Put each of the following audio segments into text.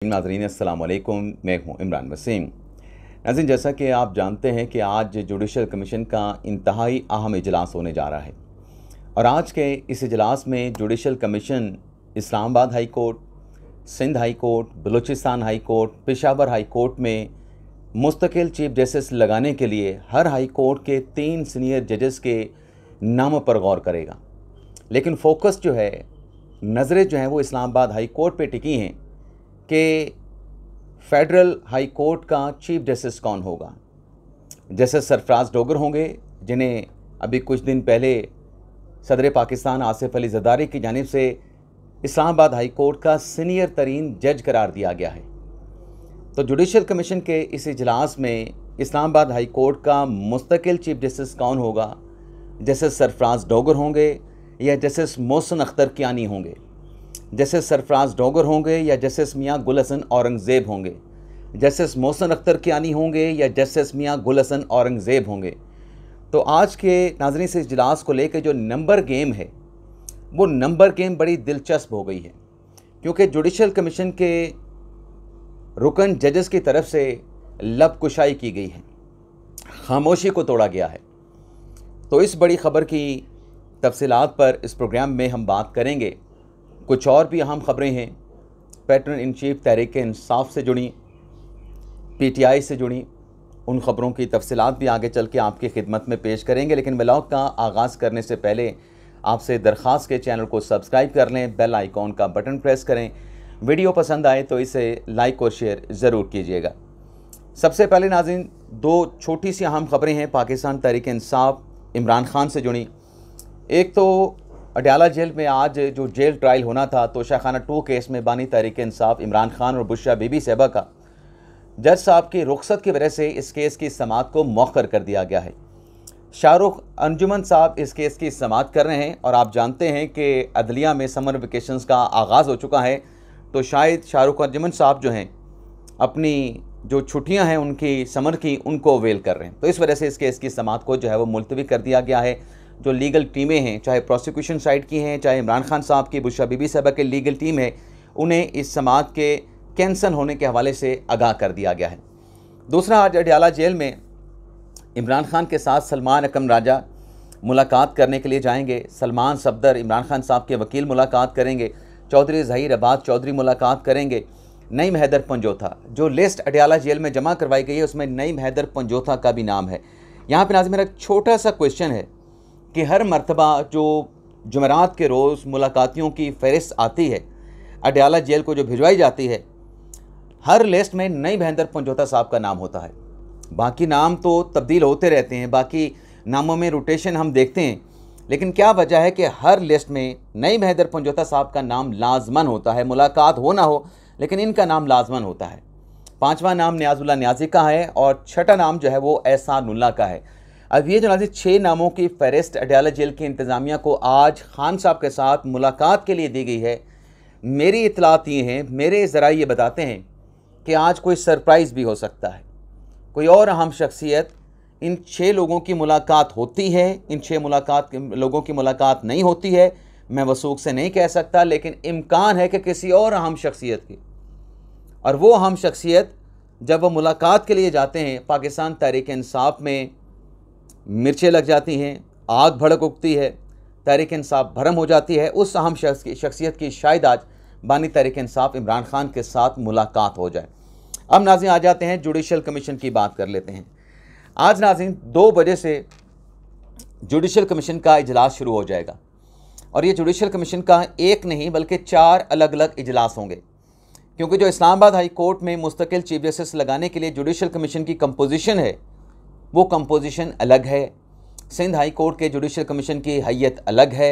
नाज़रीन अस्सलाम वालेकुम, मैं हूं इमरान वसीम। नाज़रीन, जैसा कि आप जानते हैं कि आज जुडिशल कमीशन का इंतहाई अहम इजलास होने जा रहा है और आज के इस इजलास में judicial commission Islamabad high court, Sindh high court, Balochistan high court, Peshawar high court में मुस्तकिल चीफ जस्टिस लगाने के लिए हर हाई कोर्ट के 3 सीनियर जजेस के नामों पर गौर करेगा। लेकिन फोकस जो है, नज़रें जो हैं वो इस्लामाबाद हाई कोर्ट पे टिकी हैं कि फेडरल हाई कोर्ट का चीफ जस्टिस कौन होगा। जस्टिस सरफराज डोगर होंगे, जिन्हें अभी कुछ दिन पहले सदर पाकिस्तान आसिफ अली ज़रदारी की जानिब से इस्लामाबाद हाई कोर्ट का सीनियर तरीन जज करार दिया गया है। तो जुडिशल कमीशन के इस इजलास में इस्लामाबाद हाई कोर्ट का मुस्तकिल चीफ जस्टिस कौन होगा। जस्टिस सरफराज डोगर होंगे या जस्टिस मोहसिन अख्तर कियानी होंगे। जस्टिस सरफराज डोगर होंगे या जस्टिस मियाँ गुल हसन औरंगज़ेब होंगे। जस्टिस मोहसिन अख्तर कियानी होंगे या जस्टिस मियाँ गुल हसन औरंगज़ेब होंगे। तो आज के नाज़रीन से इजलास को लेकर जो नंबर गेम है, वो नंबर गेम बड़ी दिलचस्प हो गई है, क्योंकि जुडिशल कमीशन के रुकन जजेस की तरफ से लब कुशाई की गई है, खामोशी को तोड़ा गया है। तो इस बड़ी ख़बर की तफसीलात पर इस प्रोग्राम में हम बात करेंगे। कुछ और भी अहम ख़बरें हैं, pattern in chief Tehreek Insaf से जुड़ी, PTI से जुड़ी, उन ख़बरों की तफसीलात भी आगे चल के आपकी खिदमत में पेश करेंगे। लेकिन व्लॉग का आगाज़ करने से पहले आपसे दरख्वास्त के चैनल को सब्सक्राइब कर लें, बेल आइकॉन का बटन प्रेस करें। वीडियो पसंद आए तो इसे लाइक और शेयर ज़रूर कीजिएगा। सबसे पहले नाज़रीन, 2 छोटी सी अहम ख़बरें हैं पाकिस्तान तहरीक इंसाफ इमरान खान से जुड़ी। एक तो अडयाला जेल में आज जो जेल ट्रायल होना था, तोशाखाना 2 केस में बानी तहरीक इंसाफ इमरान खान और बुशरा बीबी साहबा का जज साहब की रुख्सत की वजह से इस केस की समाअत को मौखर कर दिया गया है। शाहरुख अंजुमन साहब इस केस की समाअत कर रहे हैं और आप जानते हैं कि अदलिया में समर वेकेशंस का आगाज़ हो चुका है, तो शायद शाहरुख अंजुमन साहब जो हैं अपनी जो छुट्टियां हैं उनकी समर की, उनको अवेल कर रहे हैं। तो इस वजह से इस केस की समाअत को जो है वो मुलतवी कर दिया गया है। जो लीगल टीमें हैं, चाहे प्रोसिक्यूशन साइड की हैं, चाहे इमरान खान साहब की, बुशरा बीबी साहबा की लीगल टीम है, उन्हें इस समाअत के कैंसल होने के हवाले से आगाह कर दिया गया है। दूसरा, आज अडयाला जेल में इमरान खान के साथ सलमान अकरम राजा मुलाकात करने के लिए जाएंगे। सलमान सफदर इमरान खान साहब के वकील मुलाकात करेंगे। चौधरी ज़हीर अब्बास चौधरी मुलाकात करेंगे। नईम हैदर पंजोथा, जो लिस्ट अडयाला जेल में जमा करवाई गई है, उसमें नईम हैदर पंजोथा का भी नाम है। यहाँ पर नाज़रीन, मेरा छोटा सा क्वेश्चन है कि हर मरतबा जो जुमेरात के रोज़ मुलाकातियों की फ़हरिस्त आती है, अडयाला जेल को जो भिजवाई जाती है, हर लिस्ट में नईम हैदर पंजोथा साहब का नाम होता है। बाकी नाम तो तब्दील होते रहते हैं, बाकी नामों में रोटेशन हम देखते हैं, लेकिन क्या वजह है कि हर लिस्ट में नईम हैदर पंजोथा साहब का नाम लाजमन होता है। मुलाकात हो ना हो, लेकिन इनका नाम लाजमन होता है। 5वां नाम नियाज़ुल्लाह नियाज़ी का है और 6ठा नाम जो है वो एहसानुल्लाह का है। अब ये जो नाज़रीन 6 नामों की फ़हरिस्त अडयाला जेल की इंतज़ामिया को आज खान साहब के साथ मुलाकात के लिए दी गई है। मेरी इतलात ये हैं, मेरे ज़राए ये बताते हैं कि आज कोई सरप्राइज़ भी हो सकता है। कोई और अहम शख्सियत, इन 6 लोगों की मुलाकात होती है, इन 6 लोगों की मुलाकात नहीं होती है, मैं वसूख से नहीं कह सकता, लेकिन इम्कान है कि किसी और अहम शख्सियत की, और वो अहम शख्सियत जब वो मुलाकात के लिए जाते हैं, पाकिस्तान तहरीक इंसाफ में मिर्चें लग जाती हैं, आग भड़क उठती है, तहरीक इंसाफ भरम हो जाती है। उस अहम शख्सियत की शायद आज बानी तहरीक इंसाफ इमरान खान के साथ मुलाकात हो जाए। अब नाज़रीन, आ जाते हैं जुडिशल कमीशन की बात कर लेते हैं। आज नाज़रीन 2 बजे से जुडिशल कमीशन का इजलास शुरू हो जाएगा और ये जुडिशल कमीशन का एक नहीं बल्कि 4 अलग अलग इजलास होंगे, क्योंकि जो इस्लामाबाद हाई कोर्ट में मुस्तकिल चीफ जस्टिस लगाने के लिए जुडिशल कमीशन की कंपोजिशन है, वो कंपोजिशन अलग है। सिंध हाई कोर्ट के जुडिशल कमीशन की हैयत अलग है।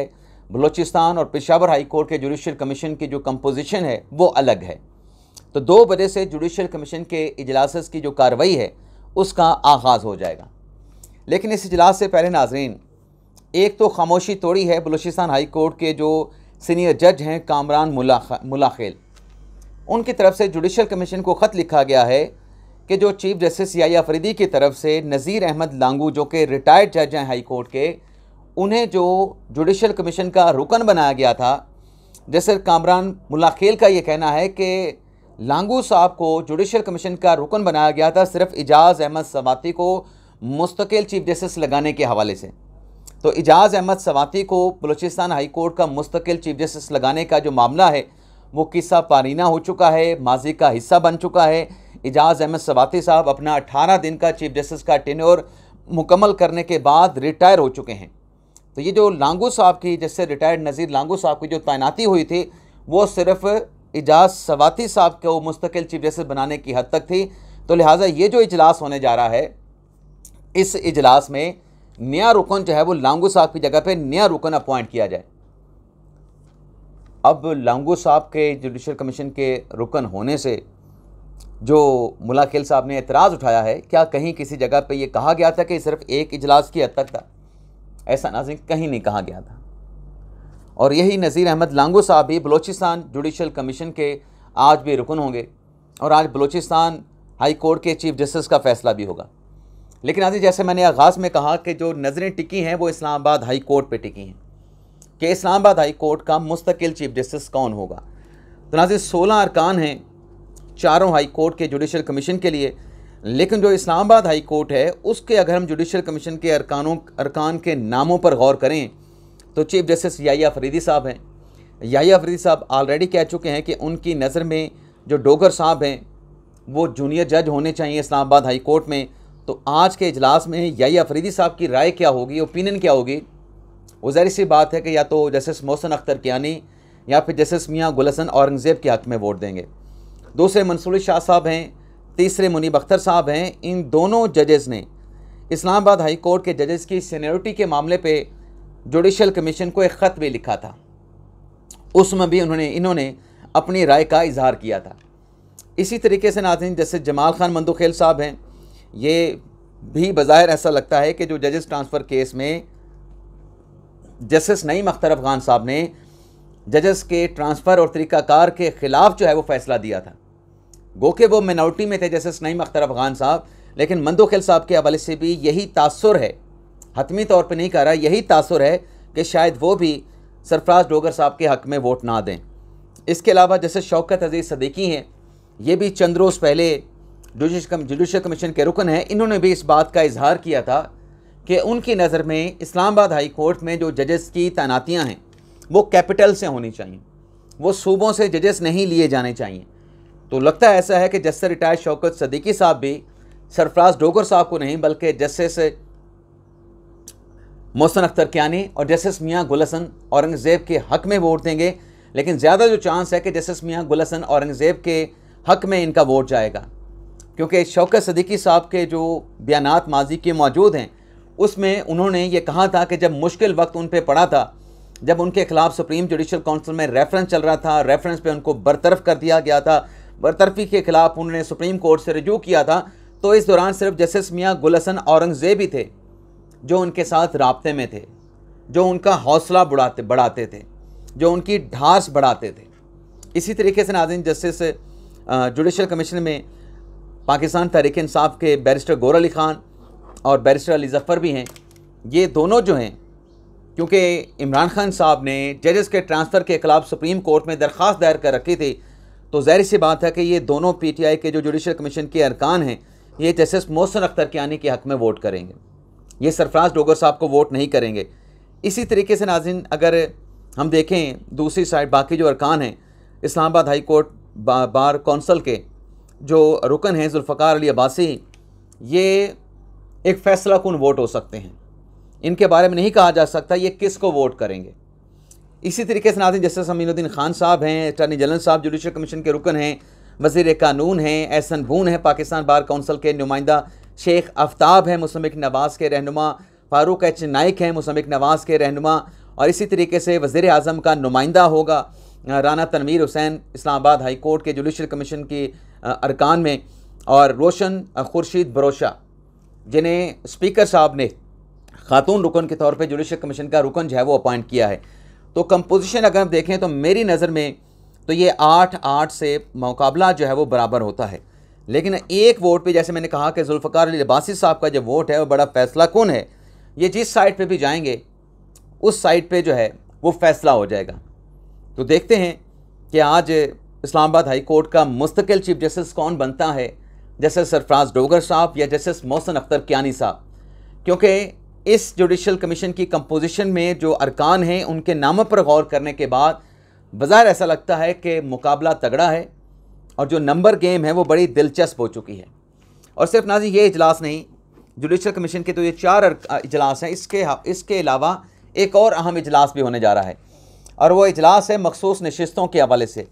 बलूचिस्तान और पेशावर हाई कोर्ट के जुडिशल कमीशन की जो कंपोजिशन है वो अलग है। तो 2 बजे से जुडिशल कमीशन के इजलास की जो कार्रवाई है उसका आगाज़ हो जाएगा। लेकिन इस इजलास से पहले नाज़रीन, एक तो खामोशी तोड़ी है बलूचिस्तान हाई कोर्ट के जो सीनियर जज हैं कामरान मुलाखेल, उनकी तरफ से जुडिशल कमीशन को ख़त लिखा गया है कि जो चीफ जस्टिस याया अफरीदी की तरफ से नज़ीर अहमद लांगू, जो कि रिटायर्ड जज हैं हाई कोर्ट के, उन्हें जो जुडिशल कमीशन का रुकन बनाया गया था, जैसे कामरान मुलाखेल का ये कहना है कि लांगू साहब को जुडिशल कमीशन का रुकन बनाया गया था सिर्फ इजाज़ अहमद सवाती को मुस्तकिल चीफ जस्टिस लगाने के हवाले से। तो इजाज़ अहमद सवाती को बलूचिस्तान हाई कोर्ट का मुस्तकिल चीफ जस्टिस लगाने का जो मामला है वो किस्सा पारीना हो चुका है, माजी का हिस्सा बन चुका है। इजाज़ अहमद सवाती साहब अपना 18 दिन का चीफ जस्टिस का टेन्योर मुकम्मल करने के बाद रिटायर हो चुके हैं। तो ये जो लांगू साहब की, जैसे रिटायर्ड नज़ीर लांगू साहब की जो तैनाती हुई थी वो सिर्फ इजाज़ सवाती साहब को मुस्तकिल चीफ जस्टिस बनाने की हद तक थी। तो लिहाजा ये जो इजलास होने जा रहा है, इस इजलास में नया रुकन जो है वो लांगू साहब की जगह पे नया रुकन अपॉइंट किया जाए। अब लांगू साहब के जुडिशल कमीशन के रुकन होने से जो मुल्ला खिल साहब ने एतराज़ उठाया है, क्या कहीं किसी जगह पे ये कहा गया था कि सिर्फ एक इजलास की हद तक था? ऐसा नाज़रीन कहीं नहीं कहा गया था। और यही नज़ीर अहमद लांगू साहब भी बलूचिस्तान जुडिशल कमीशन के आज भी रुकन होंगे और आज बलूचिस्तान हाई कोर्ट के चीफ जस्टिस का फ़ैसला भी होगा। लेकिन नाज़रीन, जैसे मैंने आगाज़ में कहा कि जो नज़रें टिकी हैं वो इस्लामाबाद हाई कोर्ट पे टिकी हैं कि इस्लामाबाद हाई कोर्ट का मुस्तकिल चीफ जस्टिस कौन होगा। तो नाज़रीन, 16 अरकान हैं चारों हाई कोर्ट के जुडिशल कमीशन के लिए, लेकिन जो इस्लामाबाद हाई कोर्ट है उसके अगर हम जुडिशल कमीशन के अरकान के नामों पर गौर करें तो चीफ जस्टिस याहिया फरीदी साहब हैं। याहिया फरीदी साहब ऑलरेडी कह चुके हैं कि उनकी नज़र में जो डोगर साहब हैं वो जूनियर जज होने चाहिए इस्लामाबाद हाई कोर्ट में। तो आज के इजलास में याहिया फरीदी साहब की राय क्या होगी, ओपिनियन क्या होगी? वो ज़ाहिर सी बात है कि या तो जस्टिस मोहसिन अख्तर कियानी या फिर जस्टिस मियाँ गुल हसन औरंगज़ेब के हक़ में वोट देंगे। दूसरे मंसूर शाह साहब हैं, तीसरे मुनीब अख्तर साहब हैं। इन दोनों जजेस ने इस्लामाबाद हाई कोर्ट के जजेस की सीनियरिटी के मामले पे जुडिशल कमीशन को एक ख़त भी लिखा था, उसमें भी इन्होंने अपनी राय का इजहार किया था। इसी तरीके से नाज़रीन, जैसे जमाल खान मंदोखेल साहब हैं, ये भी बज़ाहिर ऐसा लगता है कि जो जजेस ट्रांसफ़र केस में जस्टिस नईम अख्तर अफ़गान साहब ने जजेस के ट्रांसफ़र और तरीक़ाकार के ख़िलाफ़ जो है वो फ़ैसला दिया था। गो के वो मिनॉरिटी में थे जस्टिस नईम अख्तर अफ़गान साहब, लेकिन मंदोखेल साहब के हवाले से भी यही तासुर है, हतमी तौर पे नहीं कह रहा, यही तासुर है कि शायद वो भी सरफराज डोगर साहब के हक़ में वोट ना दें। इसके अलावा जैसे शौकत अजीज़ सदीकी हैं, ये भी चंद रोज़ पहले जुडिशल कमीशन के रुकन हैं। इन्होंने भी इस बात का इजहार किया था कि उनकी नज़र में इस्लामाबाद हाई कोर्ट में जो जजेस की तैनातियाँ हैं वो कैपिटल से होनी चाहिए, वो सूबों से जजेस नहीं लिए जाने चाहिए। तो लगता है ऐसा है कि जस्टिस रिटायर्ड शौकत सदीकी साहब भी सरफराज डोगर साहब को नहीं बल्कि जस्टिस मोहसिन अख्तर कियानी और जस्टिस मियाँ गुल हसन औरंगज़ेब के हक़ में वोट देंगे। लेकिन ज़्यादा जो चांस है कि जस्टिस मियाँ गुल हसन औरंगज़ेब के हक़ में इनका वोट जाएगा, क्योंकि शौकत सदीकी साहब के जो बयानात माजी के मौजूद हैं उसमें उन्होंने ये कहा था कि जब मुश्किल वक्त उन पर पड़ा था, जब उनके ख़िलाफ़ सुप्रीम जुडिशल काउंसिल में रेफरेंस चल रहा था, रेफरेंस पे उनको बरतरफ कर दिया गया था, बरतरफी के ख़िलाफ़ उन्होंने सुप्रीम कोर्ट से रजू किया था, तो इस दौरान सिर्फ जस्टिस मियाँ गुल हसन औरंगज़ेब ही थे जो उनके साथ राब्ते में थे, जो उनका हौसला बढ़ाते थे, जो उनकी ढास बढ़ाते थे। इसी तरीके से नाज़रीन, जस्टिस जुडिशल कमीशन में पाकिस्तान तहरीक इंसाफ के बैरिस्टर गौहर अली ख़ान और बैरिस्टर अली ज़फ़र भी हैं। ये दोनों जो हैं, क्योंकि इमरान खान साहब ने जजेस के ट्रांसफ़र के ख़िलाफ़ सुप्रीम कोर्ट में दरख्वास्त दायर कर रखी थी, तो ज़ाहिर सी बात है कि ये दोनों PTI के जो जुडिशल कमीशन के अरकान हैं ये जस्टिस मोहसिन अख्तर कियानी के हक़ में वोट करेंगे, ये सरफराज डोगर साहब को वोट नहीं करेंगे। इसी तरीके से नाज़रीन, अगर हम देखें दूसरी साइड बाकी जो अरकान हैं, Islamabad high court bar council के जो रुकन हैं जुल्फ़कार अली अब्बासी, ये एक फ़ैसला कुन वोट हो सकते हैं, इनके बारे में नहीं कहा जा सकता ये किस को वोट करेंगे। इसी तरीके से नाज़रीन, जस्टिस अमीनुद्दीन खान साहब हैं, अटॉर्नी जनरल साहब जुडिशल कमीशन के रुकन हैं, वज़ीर कानून हैं एहसन बून हैं, पाकिस्तान बार कौंसिल के नुमाइंदा शेख आफ्ताब हैं, मुस्लिम लीग नवाज़ के रहनुमा फ़ारूक H नाइक हैं, मुस्लिम लीग नवाज़ के रहनुमा, और इसी तरीके से वज़ीर आज़म का नुमाइंदा होगा राना तनवीर हुसैन इस्लामाबाद हाई कोर्ट के जुडिशल कमीशन की अरकान में, और रोशन खुर्शीद बरोशा जिन्हें स्पीकर साहब ने खातून रुकन के तौर पे जुडिशल कमीशन का रुकन जो है वो अपॉइंट किया है। तो कंपोजिशन अगर हम देखें तो मेरी नज़र में तो ये 8-8 से मुकाबला जो है वो बराबर होता है। लेकिन एक वोट पे, जैसे मैंने कहा कि जुल्फ़कार अली अब्बासी साहब का जो वोट है वो बड़ा फ़ैसला कौन है, ये जिस साइड पे भी जाएंगे उस साइड पे जो है वो फ़ैसला हो जाएगा। तो देखते हैं कि आज इस्लामाबाद हाई कोर्ट का मुस्तकिल चीफ जस्टिस कौन बनता है, जस्टिस सरफराज डोगर साहब या जस्टिस मोहसिन अख्तर कियानी साहब, क्योंकि इस जुडिशल कमीशन की कंपोजिशन में जो अरकान हैं उनके नामों पर गौर करने के बाद बज़ाहिर ऐसा लगता है कि मुकाबला तगड़ा है और जो नंबर गेम है वो बड़ी दिलचस्प हो चुकी है। और सिर्फ नाज़रीन ये इजलास नहीं, जुडिशल कमीशन के तो ये 4 इजलास हैं, इसके अलावा एक और अहम इजलास भी होने जा रहा है और वो इजलास है मखसूस नशिस्तों के हवाले से,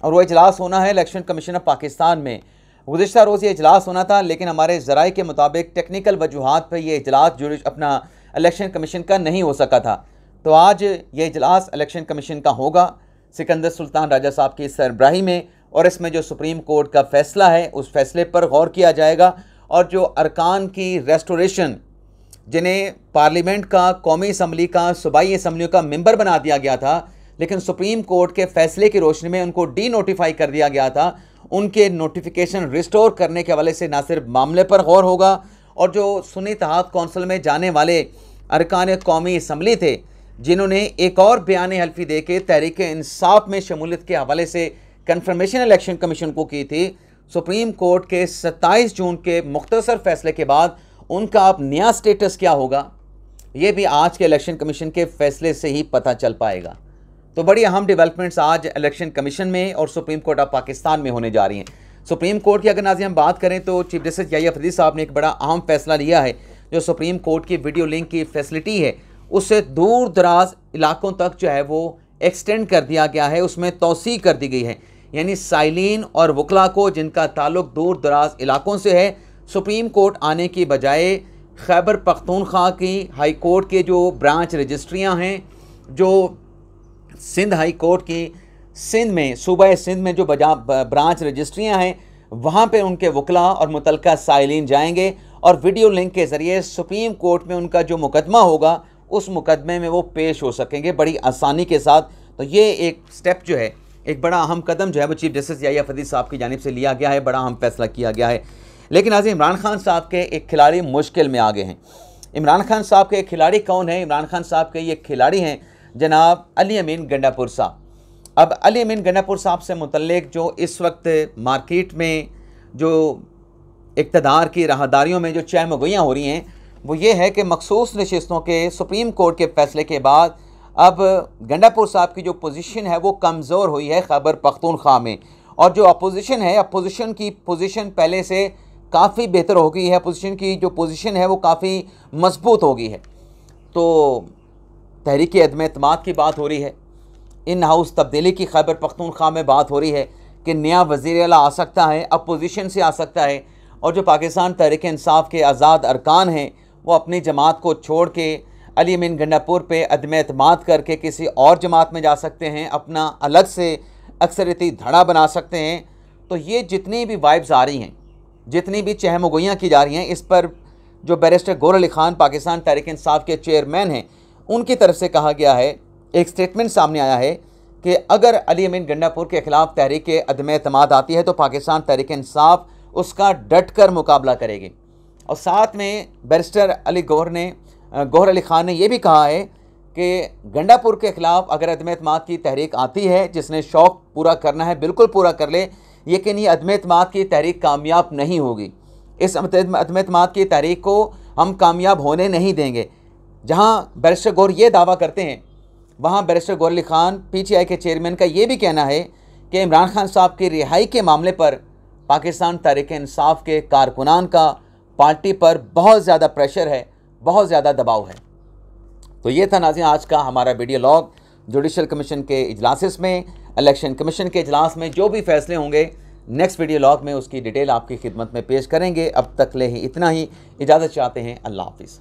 और वो इजलास होना है इलेक्शन कमीशन ऑफ पाकिस्तान में। गुज़िश्ता रोज़ ये इजलास होना था, लेकिन हमारे ज़राए के मुताबिक टेक्निकल वजूहात पर यह इजलास अपना इलेक्शन कमीशन का नहीं हो सका था। तो आज ये इजलास इलेक्शन कमीशन का होगा सिकंदर सुल्तान राजा साहब की सरबराही में, और इसमें जो सुप्रीम कोर्ट का फ़ैसला है उस फैसले पर गौर किया जाएगा और जो अरकान की रेस्टोरेशन, जिन्हें पार्लियामेंट का, कौमी असम्बली का, सूबाई असम्बलियों का मेंबर बना दिया गया था, लेकिन सुप्रीम कोर्ट के फैसले की रोशनी में उनको डी नोटिफाई कर दिया गया था, उनके नोटिफिकेशन रिस्टोर करने के हवाले से ना सिर्फ मामले पर गौर होगा, और जो सुन्नी इत्तेहाद कौंसिल में जाने वाले अरकान कौमी असम्बली थे जिन्होंने एक और बयान हल्फी दे के तहरीक इंसाफ में शमूलियत के हवाले से कन्फर्मेशन इलेक्शन कमीशन को की थी, सुप्रीम कोर्ट के 27 जून के मुख्तसर फैसले के बाद उनका अब नया स्टेटस क्या होगा, ये भी आज के इलेक्शन कमीशन के फैसले से ही पता चल पाएगा। तो बड़ी अहम डेवलपमेंट्स आज इलेक्शन कमीशन में और सुप्रीम कोर्ट ऑफ पाकिस्तान में होने जा रही हैं। सुप्रीम कोर्ट की अगर नाज़रीन हम बात करें तो चीफ जस्टिस याहिया फरीदी साहब ने एक बड़ा अहम फैसला लिया है। जो सुप्रीम कोर्ट की वीडियो लिंक की फैसिलिटी है उससे दूर दराज इलाकों तक जो है वो एक्सटेंड कर दिया गया है, उसमें तोसी कर दी गई है। यानी साइलिन और वकला को जिनका ताल्लुक दूर दराज इलाकों से है, सुप्रीम कोर्ट आने की बजाय खैबर पख्तूनख्वा की हाई कोर्ट के जो ब्रांच रजिस्ट्रियाँ हैं, जो सिंध हाई कोर्ट की सिंध में, सूबा सिंध में जो ब्रांच रजिस्ट्रियां हैं, वहां पे उनके वकला और मुतलका साइलिन जाएंगे और वीडियो लिंक के ज़रिए सुप्रीम कोर्ट में उनका जो मुकदमा होगा उस मुकदमे में वो पेश हो सकेंगे बड़ी आसानी के साथ। तो ये एक स्टेप जो है, एक बड़ा अहम कदम जो है वो चीफ जस्टिस याहिया फरीदी साहब की जानिब से लिया गया है, बड़ा अहम फैसला किया गया है। लेकिन आज इमरान खान साहब के एक खिलाड़ी मुश्किल में आ गए हैं। इमरान खान साहब के एक खिलाड़ी कौन है? इमरान खान साहब के ये खिलाड़ी हैं जनाब अली अमीन गंडापुर साहब। अब अली अमीन गंडापुर साहब से मुतल्लिक जो इस वक्त मार्केट में जो इक़्तिदार की राहदारियों में जो चहमगोइयाँ हो रही हैं वो ये है कि मखसूस नशिस्तों के सुप्रीम कोर्ट के फैसले के बाद अब गंडापुर साहब की जो पोजीशन है वो कमज़ोर हुई है खैबर पख्तूनख्वा में, और जो अपोजिशन है, अपोजिशन की पोजीशन पहले से काफ़ी बेहतर हो गई है, अपोजिशन की जो पोजीशन है वो काफ़ी मजबूत हो गई है। तो तहरीक अदम एतमाद की बात हो रही है, इन हाउस तब्दीली की खैबर पख्तूनख्वा में बात हो रही है कि नया वज़ीर आला आ सकता है, अपोजिशन से आ सकता है, और जो पाकिस्तान तहरीक इंसाफ के आज़ाद अरकान हैं वो अपनी जमात को छोड़ के अली अमीन गंडापुर पे अदम एतमाद करके किसी और जमात में जा सकते हैं, अपना अलग से अक्सरियती धड़ा बना सकते हैं। तो ये जितनी भी वाइब्स आ रही हैं, जितनी भी चहमगोइयाँ की जा रही हैं, इस पर जो बैरिस्टर गौहर अली खान पाकिस्तान तहरीक इंसाफ के चेयरमैन हैं उनकी तरफ से कहा गया है, एक स्टेटमेंट सामने आया है कि अगर अली अमीन गंडापुर के ख़िलाफ़ तहरीक अदम एतमाद आती है तो पाकिस्तान तहरीक इंसाफ उसका डट कर मुकाबला करेगी। और साथ में बैरिस्टर गौहर अली खान ने यह भी कहा है कि गंडापुर के ख़िलाफ़ अगर अदम एतमाद की तहरीक आती है, जिसने शौक़ पूरा करना है बिल्कुल पूरा कर ले, लेकिन ये अदम एतमाद की तहरीक कामयाब नहीं होगी। इस अदम एतमाद की तहरीक को हम कामयाब होने नहीं देंगे। जहाँ बैरिस्टर गौहर ये दावा करते हैं, वहाँ बैरिस्टर गौहर अली खान PTI के चेयरमैन का ये भी कहना है कि इमरान खान साहब की रिहाई के मामले पर पाकिस्तान तहरीक इंसाफ के कारकुनान का पार्टी पर बहुत ज़्यादा प्रेशर है, बहुत ज़्यादा दबाव है। तो ये था नाज़रीन आज का हमारा वीडियो लॉग। जुडिशल कमीशन के इजलास में, इलेक्शन कमीशन के इजलास में जो भी फैसले होंगे नेक्स्ट वीडियो लॉग में उसकी डिटेल आपकी खिदमत में पेश करेंगे। अब तक ले ही इतना ही, इजाज़त चाहते हैं। अल्लाह हाफिज़।